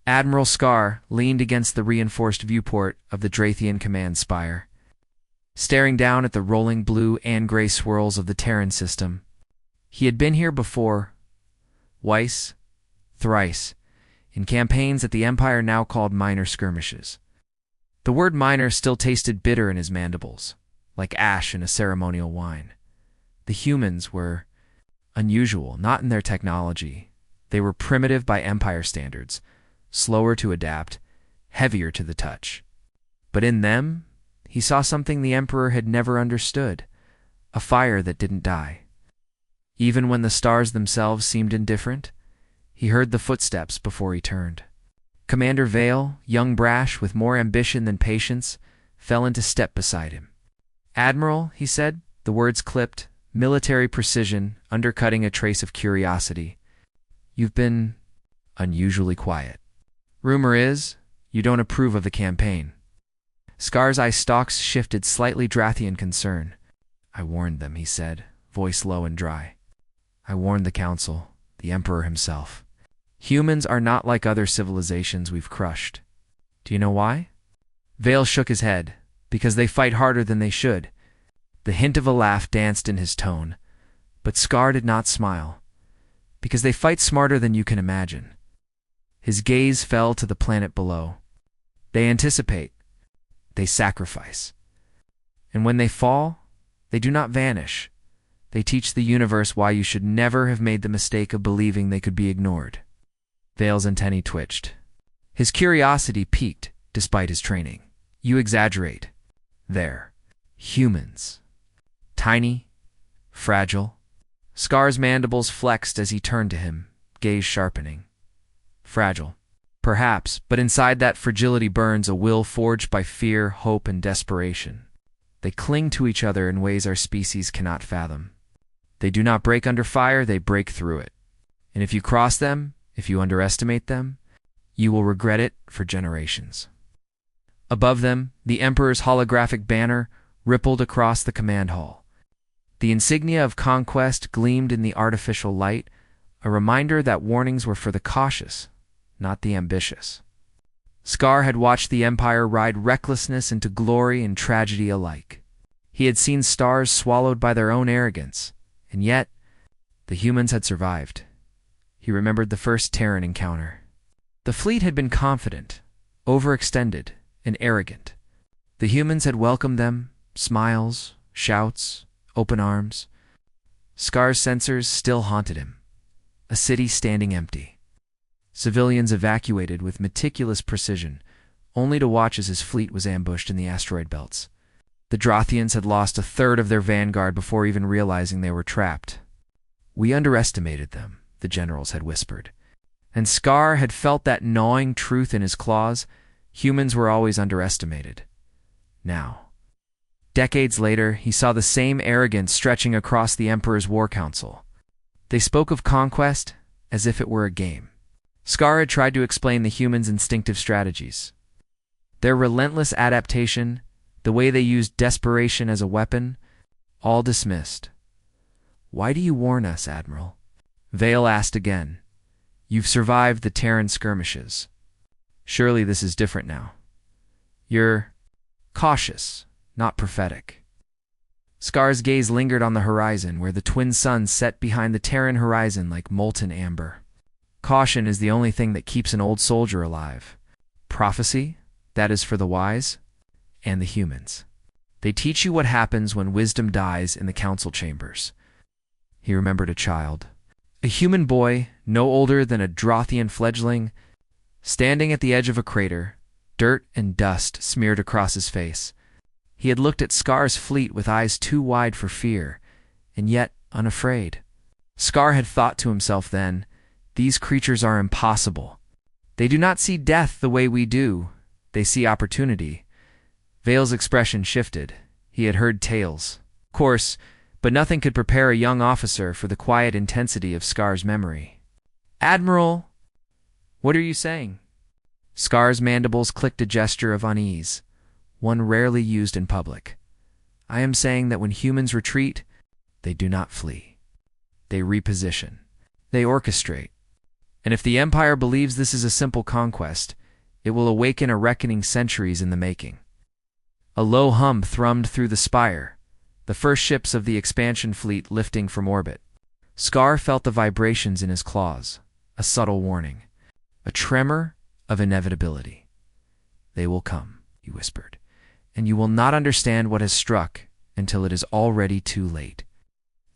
Admiral Scar leaned against the reinforced viewport of the Drathian command spire, staring down at the rolling blue and gray swirls of the Terran system. He had been here before, twice, thrice, in campaigns that the Empire now called minor skirmishes. The word minor still tasted bitter in his mandibles, like ash in a ceremonial wine. The humans were unusual, not in their technology. They were primitive by Empire standards, slower to adapt, heavier to the touch. But in them, he saw something the Emperor had never understood, a fire that didn't die. Even when the stars themselves seemed indifferent, he heard the footsteps before he turned. Commander Vale, young brash with more ambition than patience, fell into step beside him. "Admiral," he said, the words clipped, military precision undercutting a trace of curiosity. "You've been unusually quiet. Rumor is, you don't approve of the campaign." Scar's eye stalks shifted slightly Drathian concern. "I warned them," he said, voice low and dry. "I warned the Council, the Emperor himself. Humans are not like other civilizations we've crushed. Do you know why?" Vale shook his head. "Because they fight harder than they should." The hint of a laugh danced in his tone, but Scar did not smile. "Because they fight smarter than you can imagine." His gaze fell to the planet below. "They anticipate. They sacrifice. And when they fall, they do not vanish. They teach the universe why you should never have made the mistake of believing they could be ignored." Vale's antennae twitched. His curiosity piqued despite his training. "You exaggerate. They're humans. Tiny, fragile." Scar's mandibles flexed as he turned to him, gaze sharpening. "Fragile. Perhaps, but inside that fragility burns a will forged by fear, hope, and desperation. They cling to each other in ways our species cannot fathom. They do not break under fire, they break through it. And if you cross them, if you underestimate them, you will regret it for generations." Above them, the Emperor's holographic banner rippled across the command hall. The insignia of conquest gleamed in the artificial light, a reminder that warnings were for the cautious, not the ambitious. Scar had watched the Empire ride recklessness into glory and tragedy alike. He had seen stars swallowed by their own arrogance, and yet the humans had survived. He remembered the first Terran encounter. The fleet had been confident, overextended, and arrogant. The humans had welcomed them, smiles, shouts, open arms. Scar's sensors still haunted him. A city standing empty. Civilians evacuated with meticulous precision, only to watch as his fleet was ambushed in the asteroid belts. The Drathians had lost a third of their vanguard before even realizing they were trapped. "We underestimated them," the generals had whispered. And Scar had felt that gnawing truth in his claws. Humans were always underestimated. Now, decades later, he saw the same arrogance stretching across the Emperor's War Council. They spoke of conquest as if it were a game. Scar had tried to explain the humans' instinctive strategies. Their relentless adaptation, the way they used desperation as a weapon, all dismissed. "Why do you warn us, Admiral?" Vale asked again. "You've survived the Terran skirmishes. Surely this is different now. You're cautious, not prophetic." Scar's gaze lingered on the horizon, where the twin suns set behind the Terran horizon like molten amber. "Caution is the only thing that keeps an old soldier alive. Prophecy, that is for the wise, and the humans. They teach you what happens when wisdom dies in the council chambers." He remembered a child. A human boy, no older than a Drathian fledgling, standing at the edge of a crater, dirt and dust smeared across his face. He had looked at Scar's fleet with eyes too wide for fear, and yet unafraid. Scar had thought to himself then, "These creatures are impossible. They do not see death the way we do. They see opportunity." Vale's expression shifted. He had heard tales, of course, but nothing could prepare a young officer for the quiet intensity of Scar's memory. "Admiral, what are you saying?" Scar's mandibles clicked a gesture of unease, one rarely used in public. "I am saying that when humans retreat, they do not flee. They reposition. They orchestrate. And if the Empire believes this is a simple conquest, it will awaken a reckoning centuries in the making. A low hum thrummed through the spire, the first ships of the expansion fleet lifting from orbit. Scar felt the vibrations in his claws, a subtle warning, a tremor of inevitability. "They will come," he whispered, "and you will not understand what has struck until it is already too late."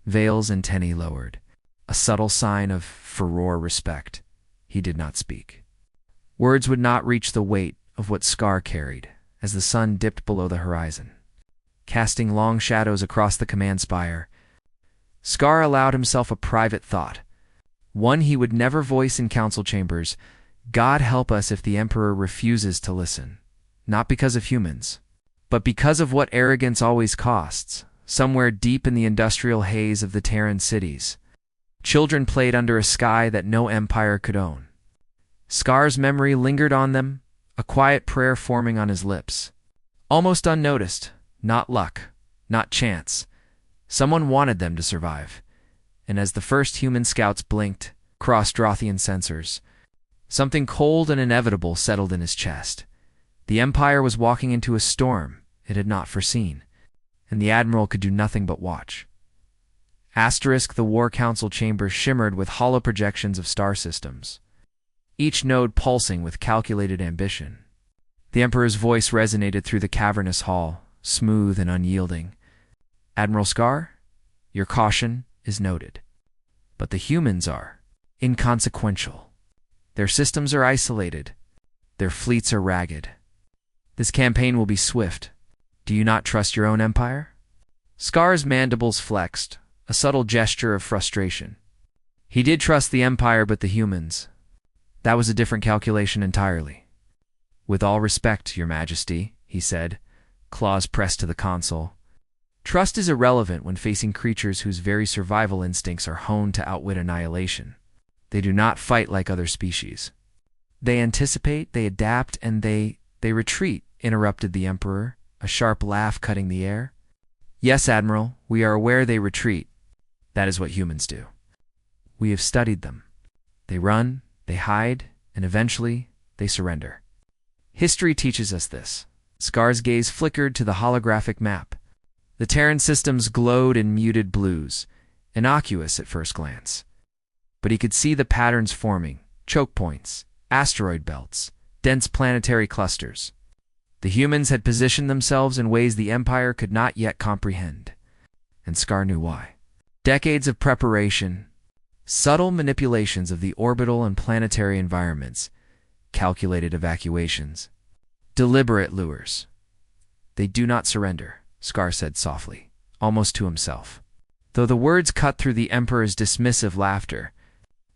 Vale's antennae lowered, a subtle sign of furore respect. He did not speak. Words would not reach the weight of what Scar carried as the sun dipped below the horizon, casting long shadows across the command spire. Scar allowed himself a private thought, one he would never voice in council chambers. God help us if the Emperor refuses to listen, not because of humans, but because of what arrogance always costs. Somewhere deep in the industrial haze of the Terran cities, children played under a sky that no empire could own. Scar's memory lingered on them, a quiet prayer forming on his lips. Almost unnoticed, not luck, not chance. Someone wanted them to survive. And as the first human scouts blinked, crossed Drothian sensors, something cold and inevitable settled in his chest. The Empire was walking into a storm it had not foreseen, and the Admiral could do nothing but watch. The War Council chamber shimmered with hollow projections of star systems, each node pulsing with calculated ambition. The Emperor's voice resonated through the cavernous hall, smooth and unyielding. "Admiral Scar, your caution is noted. But the humans are inconsequential. Their systems are isolated. Their fleets are ragged. This campaign will be swift. Do you not trust your own empire?" Scar's mandibles flexed, a subtle gesture of frustration. He did trust the Empire, but the humans, that was a different calculation entirely. "With all respect, Your Majesty," he said, claws pressed to the console. "Trust is irrelevant when facing creatures whose very survival instincts are honed to outwit annihilation. They do not fight like other species. They anticipate, they adapt, and they retreat," interrupted the Emperor, a sharp laugh cutting the air. "Yes, Admiral, we are aware they retreat. That is what humans do. We have studied them. They run, they hide, and eventually they surrender. History teaches us this." Scar's gaze flickered to the holographic map. The Terran systems glowed in muted blues, innocuous at first glance. But he could see the patterns forming: choke points, asteroid belts, dense planetary clusters. The humans had positioned themselves in ways the Empire could not yet comprehend, and Scar knew why. Decades of preparation, subtle manipulations of the orbital and planetary environments, calculated evacuations, deliberate lures. "They do not surrender," Scar said softly, almost to himself. Though the words cut through the Emperor's dismissive laughter,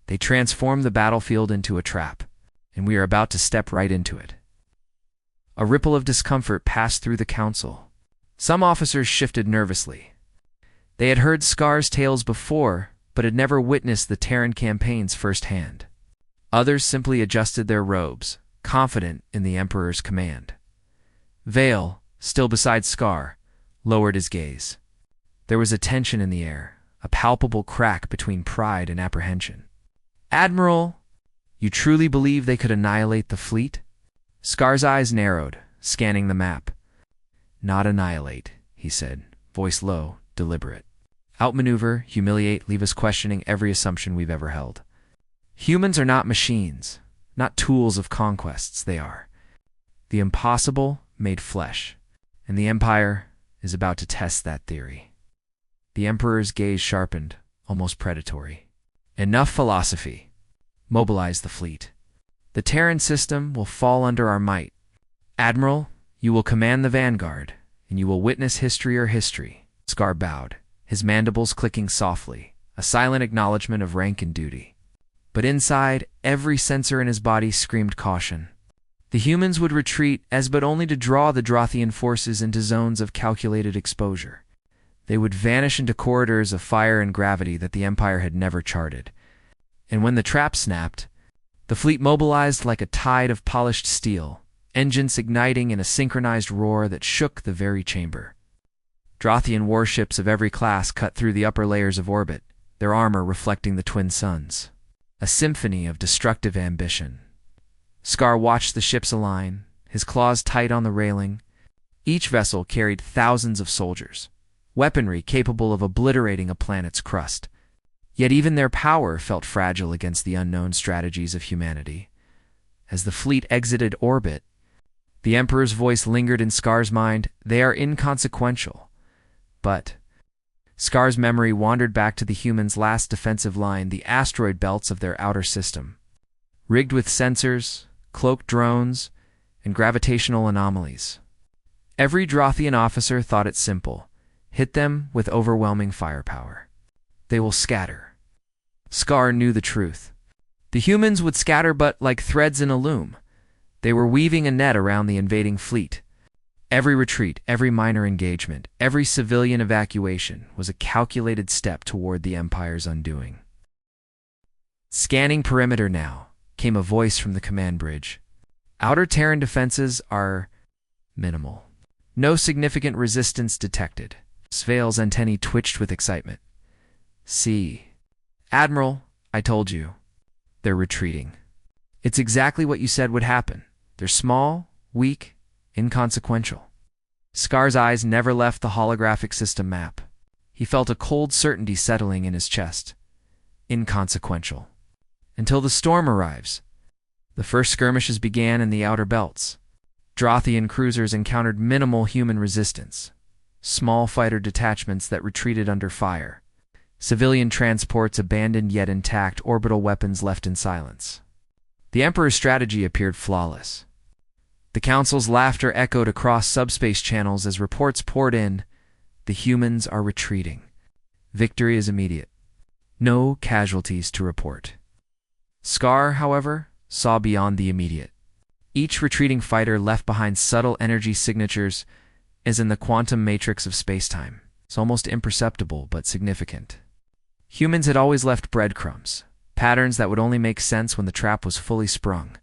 they transformed the battlefield into a trap, and we are about to step right into it. A ripple of discomfort passed through the council. Some officers shifted nervously. They had heard Scar's tales before, but had never witnessed the Terran campaigns firsthand. Others simply adjusted their robes, confident in the Emperor's command. Vale, still beside Scar, lowered his gaze. There was a tension in the air, a palpable crack between pride and apprehension. "Admiral, you truly believe they could annihilate the fleet?" Scar's eyes narrowed, scanning the map. "Not annihilate," he said, voice low, deliberate. "Outmaneuver, humiliate, leave us questioning every assumption we've ever held. Humans are not machines, not tools of conquests. They are the impossible made flesh, and the Empire is about to test that theory." The Emperor's gaze sharpened, almost predatory. "Enough philosophy. Mobilize the fleet. The Terran system will fall under our might. Admiral, you will command the vanguard, and you will witness history or history." Scar bowed, his mandibles clicking softly, a silent acknowledgement of rank and duty. But inside, every sensor in his body screamed caution. The humans would retreat as but only to draw the Drothian forces into zones of calculated exposure. They would vanish into corridors of fire and gravity that the Empire had never charted. And when the trap snapped, the fleet mobilized like a tide of polished steel, engines igniting in a synchronized roar that shook the very chamber. Drothian warships of every class cut through the upper layers of orbit, their armor reflecting the twin suns. a symphony of destructive ambition. Scar watched the ships align, his claws tight on the railing. Each vessel carried thousands of soldiers, weaponry capable of obliterating a planet's crust. Yet even their power felt fragile against the unknown strategies of humanity. As the fleet exited orbit, the Emperor's voice lingered in Scar's mind. They are inconsequential. But Scar's memory wandered back to the humans' last defensive line, the asteroid belts of their outer system. Rigged with sensors, cloaked drones, and gravitational anomalies. Every Drothian officer thought it simple. Hit them with overwhelming firepower. They will scatter. Scar knew the truth. The humans would scatter, but like threads in a loom. They were weaving a net around the invading fleet. Every retreat, every minor engagement, every civilian evacuation was a calculated step toward the Empire's undoing. Scanning perimeter now, came a voice from the command bridge. Outer Terran defenses are minimal. No significant resistance detected. Sveil's antennae twitched with excitement. See, Admiral, I told you. They're retreating. It's exactly what you said would happen. They're small, weak, inconsequential. Scar's eyes never left the holographic system map. He felt a cold certainty settling in his chest. Inconsequential. Until the storm arrives. The first skirmishes began in the outer belts. Drothian cruisers encountered minimal human resistance. Small fighter detachments that retreated under fire. Civilian transports abandoned yet intact, orbital weapons left in silence. The Emperor's strategy appeared flawless. The Council's laughter echoed across subspace channels as reports poured in. The humans are retreating. Victory is immediate. No casualties to report. Scar, however, saw beyond the immediate. Each retreating fighter left behind subtle energy signatures, as in the quantum matrix of spacetime. It's almost imperceptible but significant. Humans had always left breadcrumbs, patterns that would only make sense when the trap was fully sprung.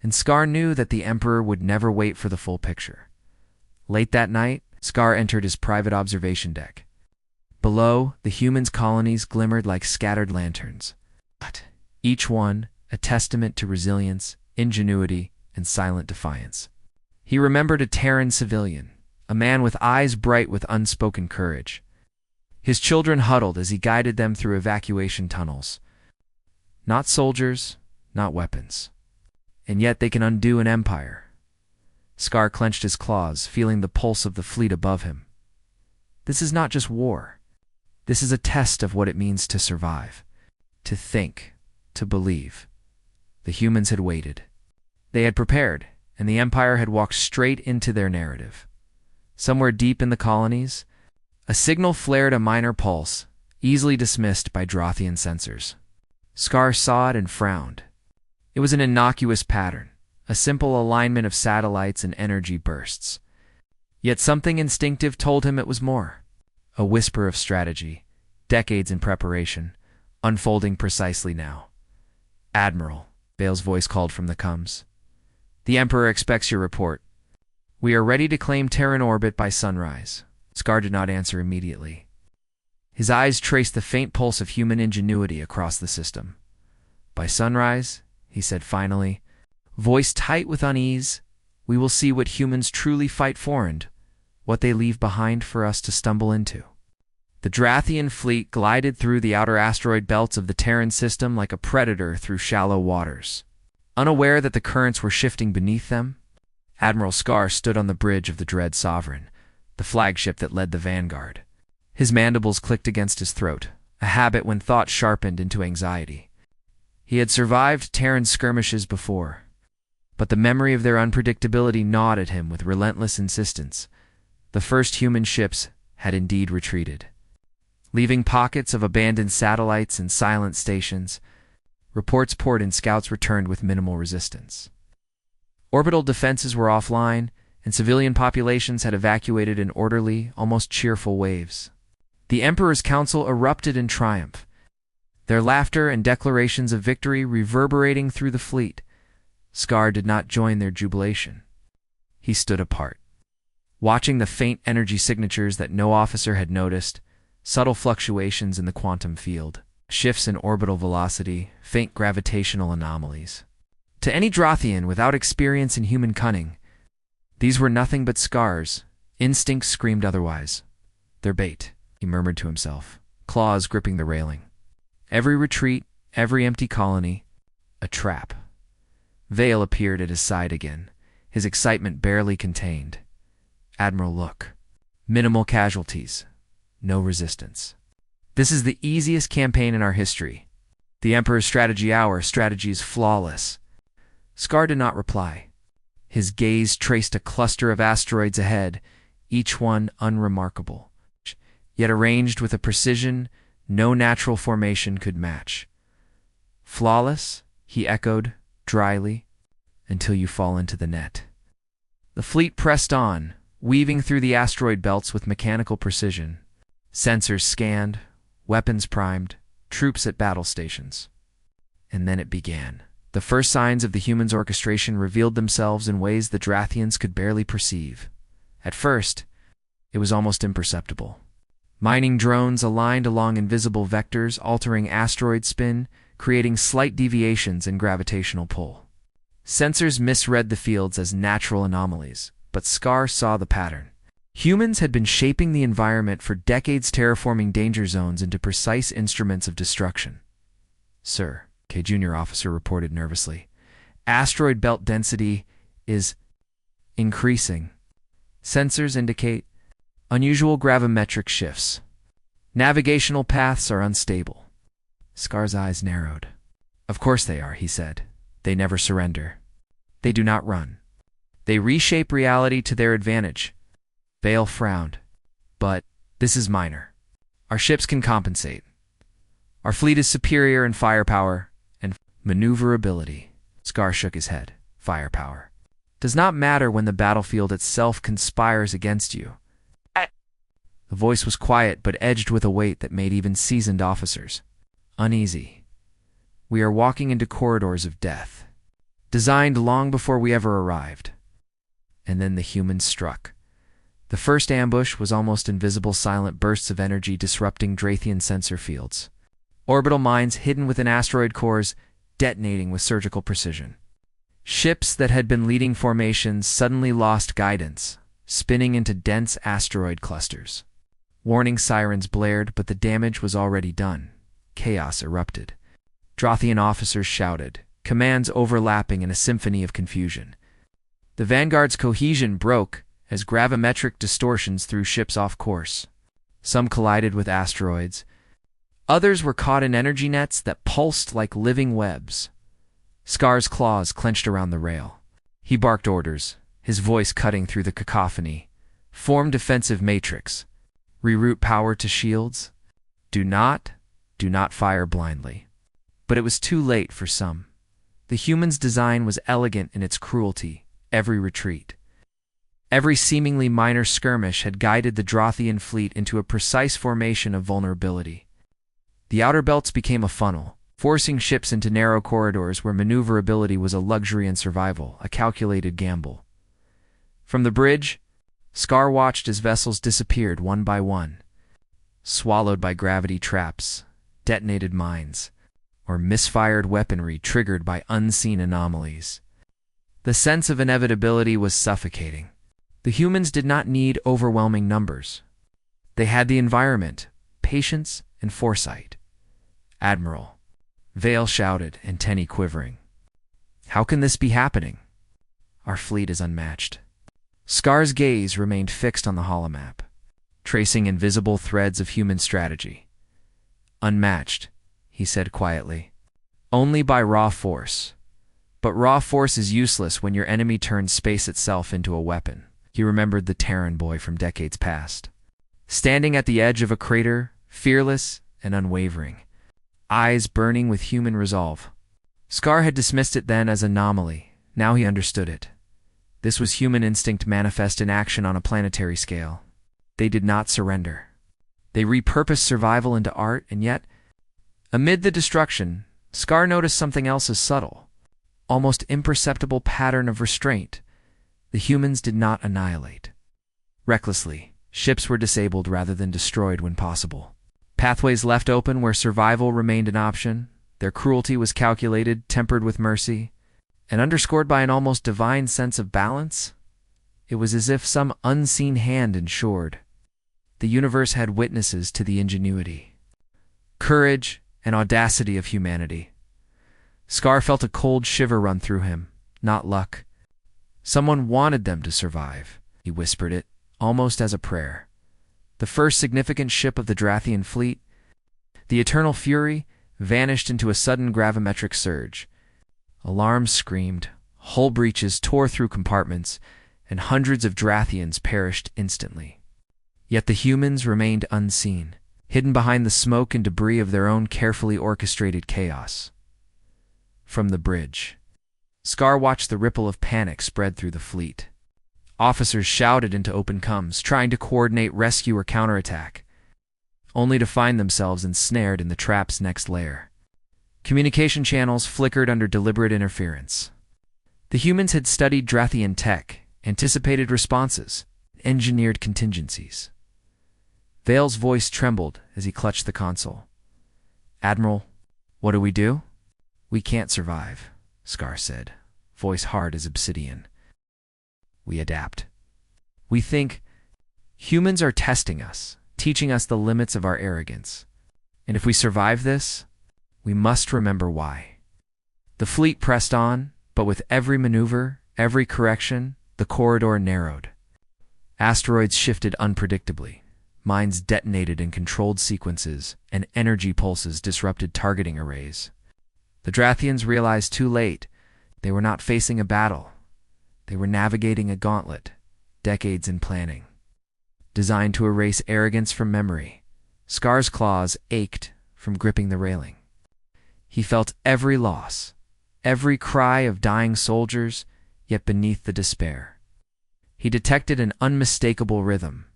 And Scar knew that the Emperor would never wait for the full picture. Late that night, Scar entered his private observation deck. Below, the humans' colonies glimmered like scattered lanterns, but each one a testament to resilience, ingenuity, and silent defiance. He remembered a Terran civilian, a man with eyes bright with unspoken courage. His children huddled as he guided them through evacuation tunnels. Not soldiers, not weapons. And yet they can undo an empire. Scar clenched his claws, feeling the pulse of the fleet above him. This is not just war. This is a test of what it means to survive, to think, to believe. The humans had waited. They had prepared, and the Empire had walked straight into their narrative. Somewhere deep in the colonies, a signal flared, a minor pulse, easily dismissed by Drothian sensors. Scar saw it and frowned. It was an innocuous pattern, a simple alignment of satellites and energy bursts. Yet something instinctive told him it was more. A whisper of strategy, decades in preparation, unfolding precisely now. Admiral, Bale's voice called from the comms. The Emperor expects your report. We are ready to claim Terran orbit by sunrise. Scar did not answer immediately. His eyes traced the faint pulse of human ingenuity across the system. By sunrise, he said finally, voice tight with unease, we will see what humans truly fight for and what they leave behind for us to stumble into. The Drathian fleet glided through the outer asteroid belts of the Terran system like a predator through shallow waters. Unaware that the currents were shifting beneath them, Admiral Scar stood on the bridge of the Dread Sovereign, the flagship that led the vanguard. His mandibles clicked against his throat, a habit when thought sharpened into anxiety. He had survived Terran skirmishes before, but the memory of their unpredictability gnawed at him with relentless insistence. The first human ships had indeed retreated. Leaving pockets of abandoned satellites and silent stations, reports poured in. Scouts returned with minimal resistance. Orbital defenses were offline, and civilian populations had evacuated in orderly, almost cheerful waves. The Emperor's Council erupted in triumph, their laughter and declarations of victory reverberating through the fleet. Scar did not join their jubilation. He stood apart, watching the faint energy signatures that no officer had noticed, subtle fluctuations in the quantum field. shifts in orbital velocity, faint gravitational anomalies. To any Drothian without experience in human cunning, these were nothing but scars. Instinct screamed otherwise. Their bait, he murmured to himself, claws gripping the railing. Every retreat, every empty colony, a trap. Vale appeared at his side again, his excitement barely contained. Admiral, look. Minimal casualties. No resistance. This is the easiest campaign in our history. The Emperor's strategy, our strategy is flawless. Scar did not reply. His gaze traced a cluster of asteroids ahead, each one unremarkable, yet arranged with a precision no natural formation could match. Flawless, he echoed, dryly, until you fall into the net. The fleet pressed on, weaving through the asteroid belts with mechanical precision. Sensors scanned, weapons primed, troops at battle stations. And then it began. The first signs of the humans' orchestration revealed themselves in ways the Drathians could barely perceive. At first, it was almost imperceptible. Mining drones aligned along invisible vectors, altering asteroid spin, creating slight deviations in gravitational pull. Sensors misread the fields as natural anomalies, but Scar saw the pattern. Humans had been shaping the environment for decades, terraforming danger zones into precise instruments of destruction. Sir, K. Junior officer reported nervously, asteroid belt density is increasing. Sensors indicate unusual gravimetric shifts. Navigational paths are unstable. Scar's eyes narrowed. Of course they are, he said. They never surrender. They do not run. They reshape reality to their advantage. Vale frowned. But this is minor. Our ships can compensate. Our fleet is superior in firepower and maneuverability. Scar shook his head. Firepower does not matter when the battlefield itself conspires against you. The voice was quiet but edged with a weight that made even seasoned officers uneasy. We are walking into corridors of death, designed long before we ever arrived. And then the humans struck. The first ambush was almost invisible, silent bursts of energy disrupting Drathian sensor fields. Orbital mines hidden within asteroid cores, detonating with surgical precision. Ships that had been leading formations suddenly lost guidance, spinning into dense asteroid clusters. Warning sirens blared, but the damage was already done. Chaos erupted. Drothian officers shouted, commands overlapping in a symphony of confusion. The Vanguard's cohesion broke as gravimetric distortions threw ships off course. Some collided with asteroids. Others were caught in energy nets that pulsed like living webs. Scar's claws clenched around the rail. He barked orders, his voice cutting through the cacophony. Form defensive matrix. Reroute power to shields. Do not fire blindly. But it was too late for some. The humans' design was elegant in its cruelty. Every retreat, every seemingly minor skirmish had guided the Drothian fleet into a precise formation of vulnerability. The outer belts became a funnel, forcing ships into narrow corridors where maneuverability was a luxury and survival, a calculated gamble. From the bridge, Scar watched as vessels disappeared one by one, swallowed by gravity traps, detonated mines, or misfired weaponry triggered by unseen anomalies. The sense of inevitability was suffocating. The humans did not need overwhelming numbers. They had the environment, patience, and foresight. Admiral, Vale shouted, antennae quivering. How can this be happening? Our fleet is unmatched. Scar's gaze remained fixed on the holomap, tracing invisible threads of human strategy. Unmatched, he said quietly. Only by raw force. But raw force is useless when your enemy turns space itself into a weapon. He remembered the Terran boy from decades past. Standing at the edge of a crater, fearless and unwavering, eyes burning with human resolve. Scar had dismissed it then as anomaly. Now he understood it. This was human instinct manifest in action on a planetary scale. They did not surrender. They repurposed survival into art, and yet, amid the destruction, Scar noticed something else as subtle. Almost imperceptible pattern of restraint. The humans did not annihilate. Recklessly, ships were disabled rather than destroyed when possible. Pathways left open where survival remained an option. Their cruelty was calculated, tempered with mercy, and underscored by an almost divine sense of balance. It was as if some unseen hand ensured. The universe had witnesses to the ingenuity, courage, and audacity of humanity. Scar felt a cold shiver run through him. Not luck. Someone wanted them to survive. He whispered it, almost as a prayer. The first significant ship of the Drathian fleet, the Eternal Fury, vanished into a sudden gravimetric surge. Alarms screamed, hull breaches tore through compartments, and hundreds of Drathians perished instantly. Yet the humans remained unseen, hidden behind the smoke and debris of their own carefully orchestrated chaos. From the bridge, Scar watched the ripple of panic spread through the fleet. Officers shouted into open comms, trying to coordinate rescue or counterattack, only to find themselves ensnared in the trap's next layer. Communication channels flickered under deliberate interference. The humans had studied Drathian tech, anticipated responses, engineered contingencies. Vale's voice trembled as he clutched the console. "Admiral, what do we do?" "We can't survive," Scar said, voice hard as obsidian. "We adapt. We think humans are testing us, teaching us the limits of our arrogance. And if we survive this, we must remember why." The fleet pressed on, but with every maneuver, every correction, the corridor narrowed. Asteroids shifted unpredictably. Mines detonated in controlled sequences, and energy pulses disrupted targeting arrays. The Drathians realized too late they were not facing a battle. They were navigating a gauntlet, decades in planning, designed to erase arrogance from memory. Scar's claws ached from gripping the railing. He felt every loss, every cry of dying soldiers, yet beneath the despair, he detected an unmistakable rhythm.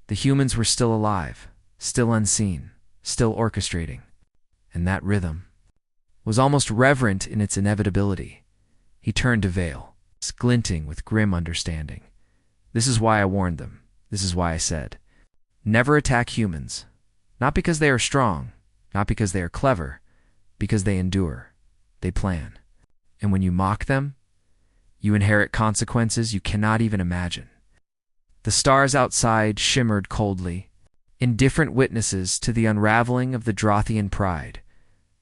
The humans were still alive, still unseen, still orchestrating. And that rhythm was almost reverent in its inevitability. He turned to Vale, glinting with grim understanding. "This is why I warned them. This is why I said, never attack humans. Not because they are strong, not because they are clever, because they endure, they plan. And when you mock them, you inherit consequences you cannot even imagine." The stars outside shimmered coldly, indifferent witnesses to the unraveling of the Drathian pride.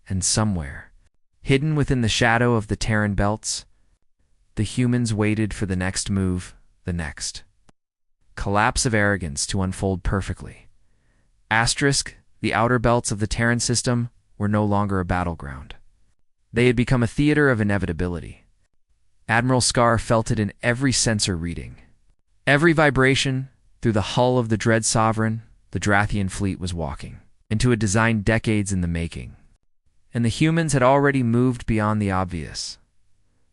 And somewhere, hidden within the shadow of the Terran belts, the humans waited for the next move, the next collapse of arrogance to unfold perfectly. The outer belts of the Terran system were no longer a battleground. They had become a theater of inevitability. Admiral Scar felt it in every sensor reading. Every vibration through the hull of the dread sovereign, the Drathian fleet was walking into a design decades in the making. And the humans had already moved beyond the obvious.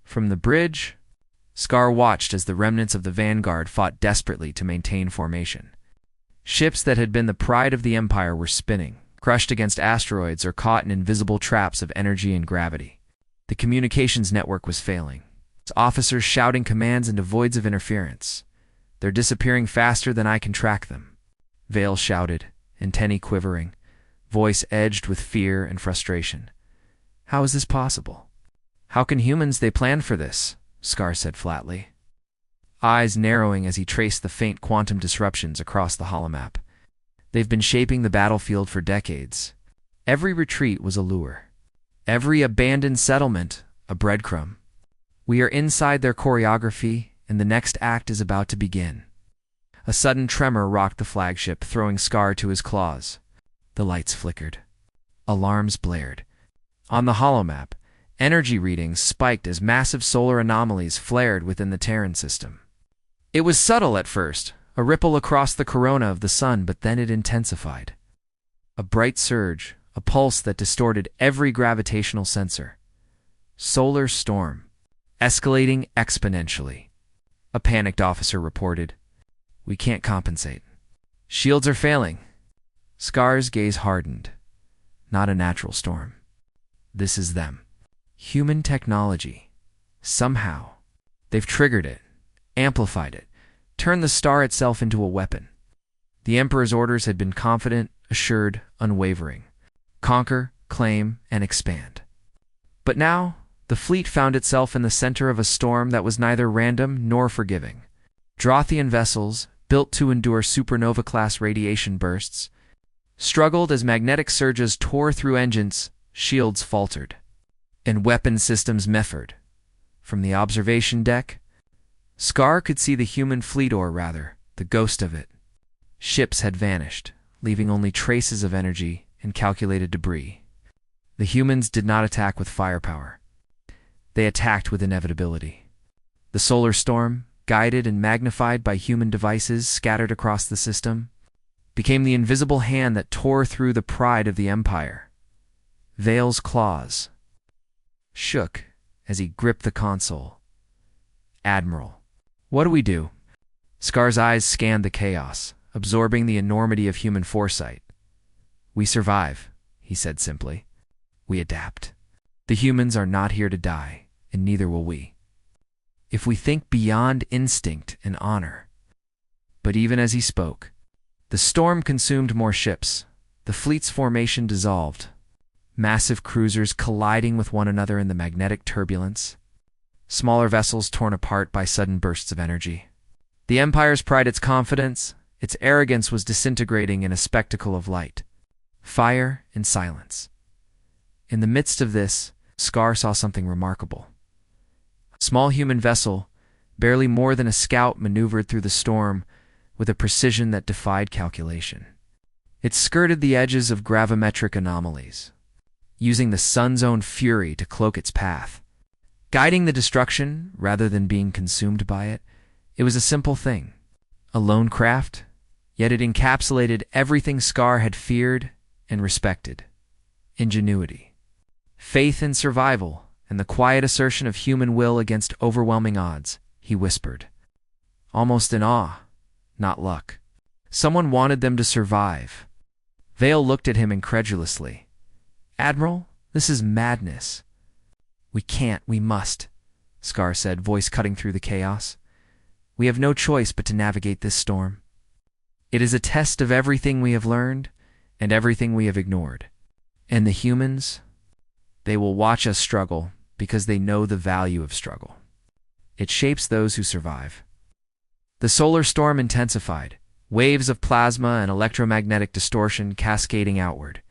From the bridge, Scar watched as the remnants of the vanguard fought desperately to maintain formation. Ships that had been the pride of the Empire were spinning, crushed against asteroids or caught in invisible traps of energy and gravity. The communications network was failing, its officers shouting commands into voids of interference. "They're disappearing faster than I can track them," Vale shouted, antennae quivering, voice edged with fear and frustration. "How is this possible? How can humans they planned for this?" Scar said flatly, eyes narrowing as he traced the faint quantum disruptions across the holomap. "They've been shaping the battlefield for decades. Every retreat was a lure. Every abandoned settlement, a breadcrumb. We are inside their choreography, and the next act is about to begin." A sudden tremor rocked the flagship, throwing Scar to his claws. The lights flickered. Alarms blared. On the holomap, energy readings spiked as massive solar anomalies flared within the Terran system. It was subtle at first, a ripple across the corona of the sun, but then it intensified. A bright surge, a pulse that distorted every gravitational sensor. Solar storm, escalating exponentially. A panicked officer reported, "We can't compensate. Shields are failing." Scar's gaze hardened. Not a natural storm. This is them. Human technology. Somehow, they've triggered it, amplified it, turned the star itself into a weapon. The Emperor's orders had been confident, assured, unwavering. Conquer, claim, and expand. But now, the fleet found itself in the center of a storm that was neither random nor forgiving. Drothian vessels, built to endure supernova-class radiation bursts, struggled as magnetic surges tore through engines, shields faltered, and weapon systems meffered. From the observation deck, Scar could see the human fleet, or rather, the ghost of it. Ships had vanished, leaving only traces of energy and calculated debris. The humans did not attack with firepower. They attacked with inevitability. The solar storm, guided and magnified by human devices scattered across the system, became the invisible hand that tore through the pride of the Empire. Vale's claws shook as he gripped the console. Admiral. What do we do? Scar's eyes scanned the chaos, absorbing the enormity of human foresight. We survive, he said simply. We adapt. The humans are not here to die, and neither will we. If we think beyond instinct and honor. But even as he spoke, the storm consumed more ships. The fleet's formation dissolved. Massive cruisers colliding with one another in the magnetic turbulence. Smaller vessels torn apart by sudden bursts of energy. The Empire's pride, its confidence, its arrogance was disintegrating in a spectacle of light, fire, and silence. In the midst of this, Scar saw something remarkable. A small human vessel, barely more than a scout, maneuvered through the storm with a precision that defied calculation. It skirted the edges of gravimetric anomalies, using the sun's own fury to cloak its path. Guiding the destruction rather than being consumed by it, it was a simple thing. A lone craft, yet it encapsulated everything Scar had feared and respected. Ingenuity, faith in survival, and the quiet assertion of human will against overwhelming odds, he whispered. Almost in awe, not luck. Someone wanted them to survive. Vale looked at him incredulously. Admiral, this is madness. We can't, we must, Scar said, voice cutting through the chaos. We have no choice but to navigate this storm. It is a test of everything we have learned and everything we have ignored. And the humans, they will watch us struggle because they know the value of struggle. It shapes those who survive. The solar storm intensified, waves of plasma and electromagnetic distortion cascading outward.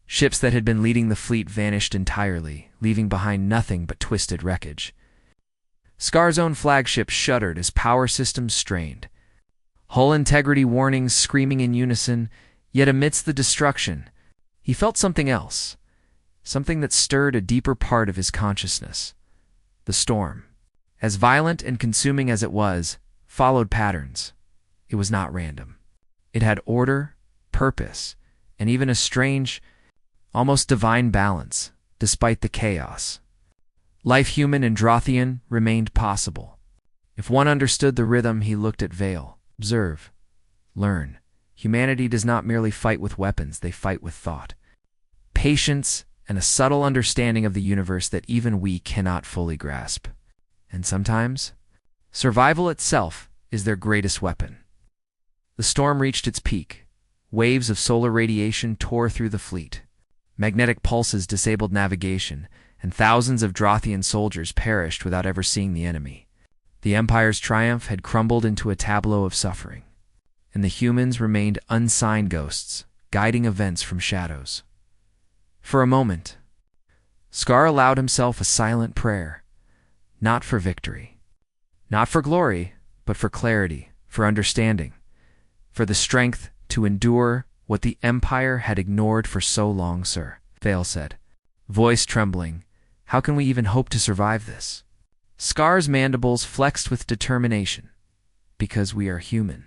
Ships that had been leading the fleet vanished entirely, leaving behind nothing but twisted wreckage. Scar's own flagship shuddered as power systems strained. Hull integrity warnings screaming in unison, yet amidst the destruction, he felt something else, something that stirred a deeper part of his consciousness. The storm, as violent and consuming as it was, followed patterns. It was not random. It had order, purpose, and even a strange, almost divine balance, despite the chaos. Life, human and Drothian, remained possible. If one understood the rhythm, he looked at Vale. Observe. Learn. Humanity does not merely fight with weapons, they fight with thought. Patience and a subtle understanding of the universe that even we cannot fully grasp. And sometimes, survival itself is their greatest weapon. The storm reached its peak. Waves of solar radiation tore through the fleet. Magnetic pulses disabled navigation, and thousands of Drothian soldiers perished without ever seeing the enemy. The Empire's triumph had crumbled into a tableau of suffering, and the humans remained unsigned ghosts, guiding events from shadows. For a moment, Scar allowed himself a silent prayer, not for victory, not for glory, but for clarity, for understanding, for the strength to endure what the Empire had ignored for so long. Sir, Vale said, voice trembling, how can we even hope to survive this? Scar's mandibles flexed with determination. Because we are human.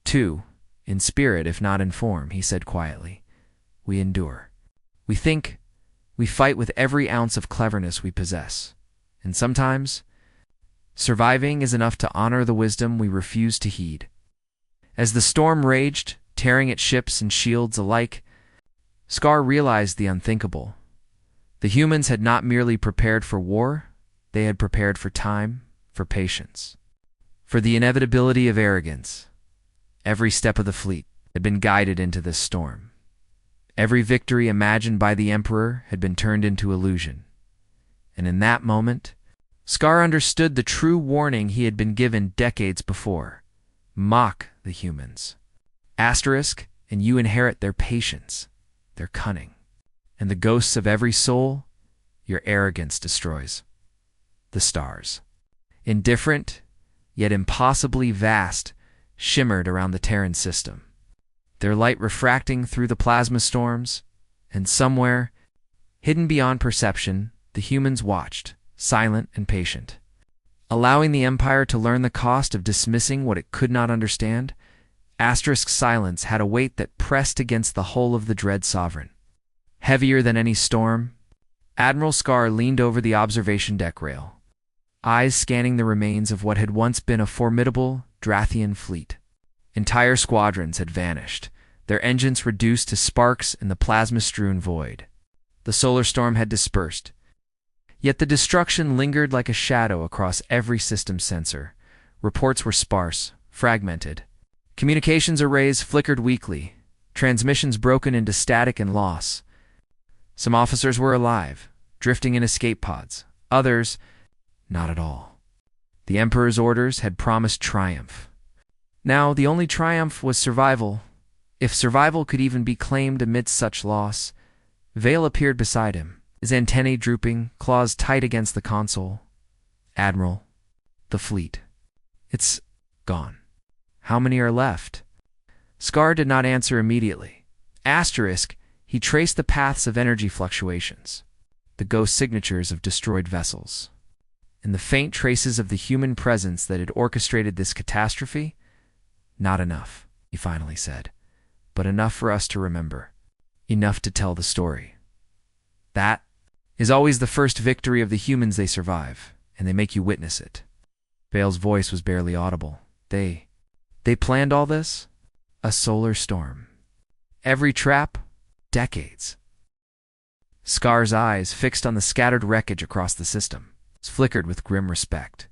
Too, in spirit if not in form, he said quietly. We endure. We think. We fight with every ounce of cleverness we possess. And sometimes, surviving is enough to honor the wisdom we refuse to heed. As the storm raged, tearing at ships and shields alike, Scar realized the unthinkable. The humans had not merely prepared for war, they had prepared for time, for patience, for the inevitability of arrogance. Every step of the fleet, had been guided into this storm. Every victory imagined by the Emperor had been turned into illusion. And in that moment, Scar understood the true warning he had been given decades before. Mock the humans. Asterisk, and you inherit their patience, their cunning. And the ghosts of every soul, your arrogance destroys. The stars, indifferent, yet impossibly vast, shimmered around the Terran system, their light refracting through the plasma storms, and somewhere, hidden beyond perception, the humans watched, silent and patient. Allowing the Empire to learn the cost of dismissing what it could not understand, Asterisk's silence had a weight that pressed against the hull of the dread sovereign. Heavier than any storm, Admiral Scar leaned over the observation deck rail, eyes scanning the remains of what had once been a formidable Drathian fleet. Entire squadrons had vanished, their engines reduced to sparks in the plasma-strewn void. The solar storm had dispersed, yet the destruction lingered like a shadow across every system sensor. Reports were sparse, fragmented. Communications arrays flickered weakly, transmissions broken into static and loss. Some officers were alive, drifting in escape pods. Others, not at all. The Emperor's orders had promised triumph. Now, the only triumph was survival. If survival could even be claimed amidst such loss. Vale appeared beside him, his antennae drooping, claws tight against the console. Admiral, the fleet. It's gone. How many are left? Scar did not answer immediately. Asterisk, he traced the paths of energy fluctuations, the ghost signatures of destroyed vessels, and the faint traces of the human presence that had orchestrated this catastrophe. Not enough, he finally said, but enough for us to remember, enough to tell the story. That is always the first victory of the humans. They survive, and they make you witness it. Vale's voice was barely audible. They planned all this? A solar storm. Every trap? Decades. Scar's eyes, fixed on the scattered wreckage across the system, flickered with grim respect.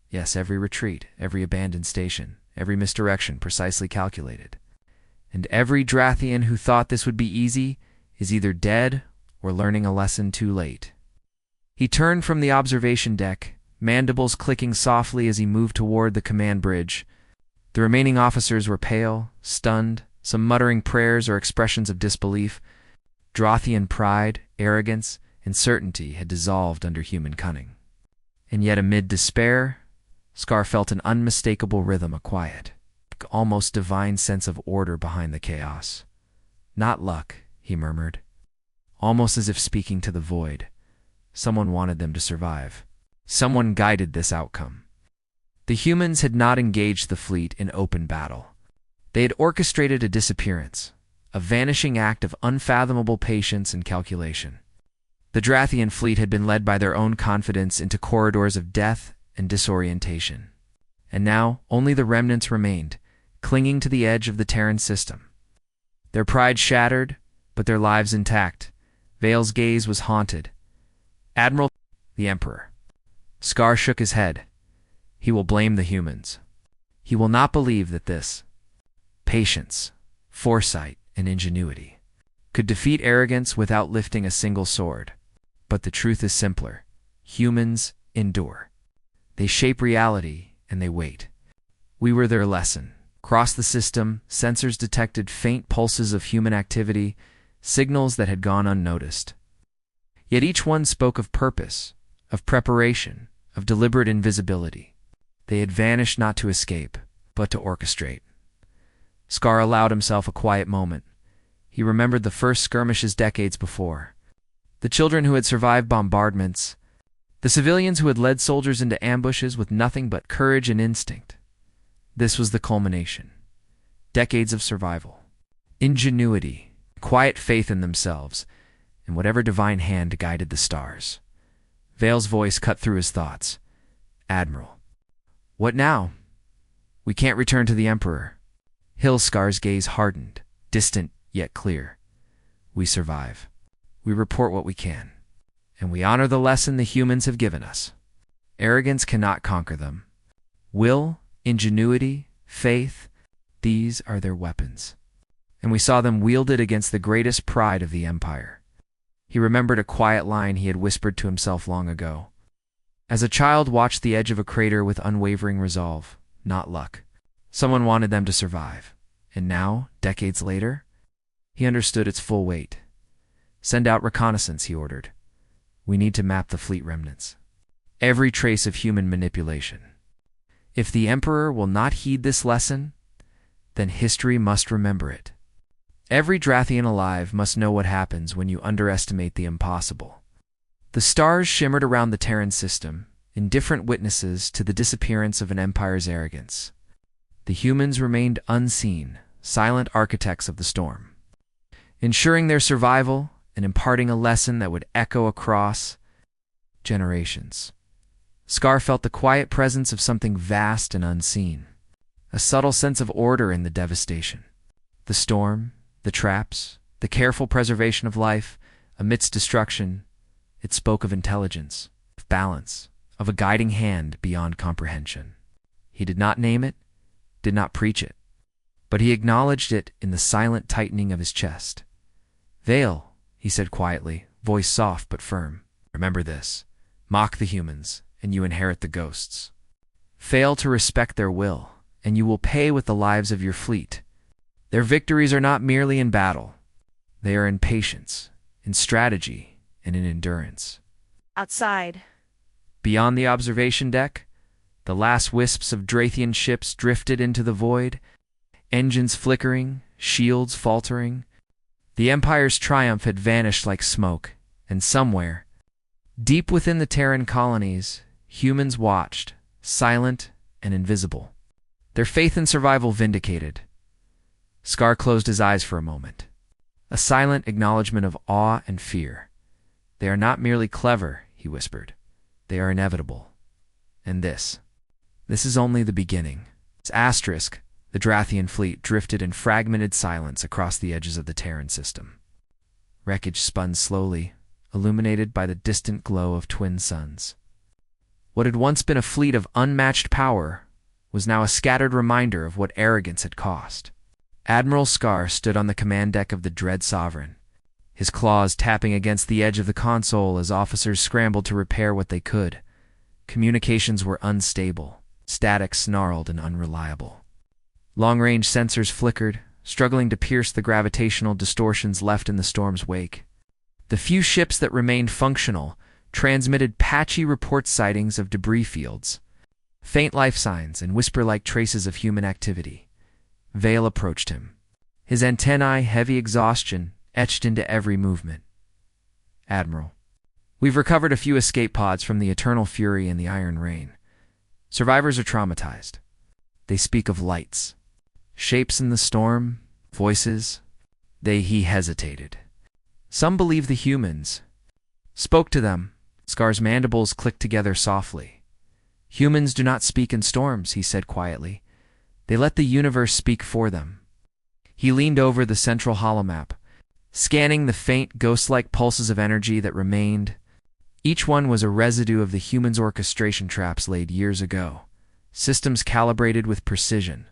Yes, every retreat, every abandoned station, every misdirection precisely calculated. And every Drathian who thought this would be easy is either dead or learning a lesson too late. He turned from the observation deck, mandibles clicking softly as he moved toward the command bridge. The remaining officers were pale, stunned, some muttering prayers or expressions of disbelief. Drathian pride, arrogance, and certainty had dissolved under human cunning. And yet amid despair, Scar felt an unmistakable rhythm, a quiet, almost divine sense of order behind the chaos. Not luck, he murmured, almost as if speaking to the void. Someone wanted them to survive. Someone guided this outcome. The humans had not engaged the fleet in open battle. They had orchestrated a disappearance, a vanishing act of unfathomable patience and calculation. The Drathian fleet had been led by their own confidence into corridors of death and disorientation. And now only the remnants remained, clinging to the edge of the Terran system. Their pride shattered, but their lives intact. Vale's gaze was haunted. Admiral, the Emperor. Scar shook his head. He will blame the humans. He will not believe that this patience, foresight, and ingenuity could defeat arrogance without lifting a single sword. But the truth is simpler. Humans endure. They shape reality, and they wait. We were their lesson. Across the system, sensors detected faint pulses of human activity, signals that had gone unnoticed. Yet each one spoke of purpose, of preparation, of deliberate invisibility. They had vanished not to escape, but to orchestrate. Scar allowed himself a quiet moment. He remembered the first skirmishes decades before. The children who had survived bombardments. The civilians who had led soldiers into ambushes with nothing but courage and instinct. This was the culmination. Decades of survival. Ingenuity, quiet faith in themselves, and whatever divine hand guided the stars. Vale's voice cut through his thoughts. Admiral. What now? We can't return to the Emperor. Scar's gaze hardened, distant yet clear. We survive. We report what we can. And we honor the lesson the humans have given us. Arrogance cannot conquer them. Will, ingenuity, faith, these are their weapons. and we saw them wielded against the greatest pride of the Empire. He remembered a quiet line he had whispered to himself long ago. As a child watched the edge of a crater with unwavering resolve, not luck. Someone wanted them to survive. And now, decades later, he understood its full weight. "Send out reconnaissance," he ordered. "We need to map the fleet remnants. Every trace of human manipulation. If the Emperor will not heed this lesson, then history must remember it. Every Drathian alive must know what happens when you underestimate the impossible." The stars shimmered around the Terran system, indifferent witnesses to the disappearance of an empire's arrogance. The humans remained unseen, silent architects of the storm, ensuring their survival and imparting a lesson that would echo across generations. Scar felt the quiet presence of something vast and unseen, a subtle sense of order in the devastation. The storm, the traps, the careful preservation of life amidst destruction, it spoke of intelligence, of balance, of a guiding hand beyond comprehension. He did not name it, did not preach it, but he acknowledged it in the silent tightening of his chest. "Vale," he said quietly, voice soft but firm. "Remember this. Mock the humans, and you inherit the ghosts. Fail to respect their will, and you will pay with the lives of your fleet. Their victories are not merely in battle. They are in patience, in strategy, and in endurance." Outside. Beyond the observation deck, the last wisps of Drathian ships drifted into the void, engines flickering, shields faltering. The Empire's triumph had vanished like smoke, and somewhere, deep within the Terran colonies, humans watched, silent and invisible, their faith in survival vindicated. Scar closed his eyes for a moment, a silent acknowledgement of awe and fear. "They are not merely clever," he whispered. "They are inevitable. And this is only the beginning." Its asterisk, the Drathian fleet drifted in fragmented silence across the edges of the Terran system. Wreckage spun slowly, illuminated by the distant glow of twin suns. What had once been a fleet of unmatched power was now a scattered reminder of what arrogance had cost. Admiral Scar stood on the command deck of the Dread Sovereign, his claws tapping against the edge of the console as officers scrambled to repair what they could. Communications were unstable, static snarled and unreliable. Long-range sensors flickered, struggling to pierce the gravitational distortions left in the storm's wake. The few ships that remained functional transmitted patchy report sightings of debris fields, faint life signs, and whisper-like traces of human activity. Vale approached him, his antennae heavy exhaustion etched into every movement. "Admiral, we've recovered a few escape pods from the Eternal Fury and the Iron Rain. Survivors are traumatized. They speak of lights, shapes in the storm, voices. He hesitated. Some believe the humans spoke to them." Scar's mandibles clicked together softly. "Humans do not speak in storms," he said quietly. "They let the universe speak for them." He leaned over the central holomap, scanning the faint, ghost-like pulses of energy that remained. Each one was a residue of the humans' orchestration traps laid years ago, systems calibrated with precision,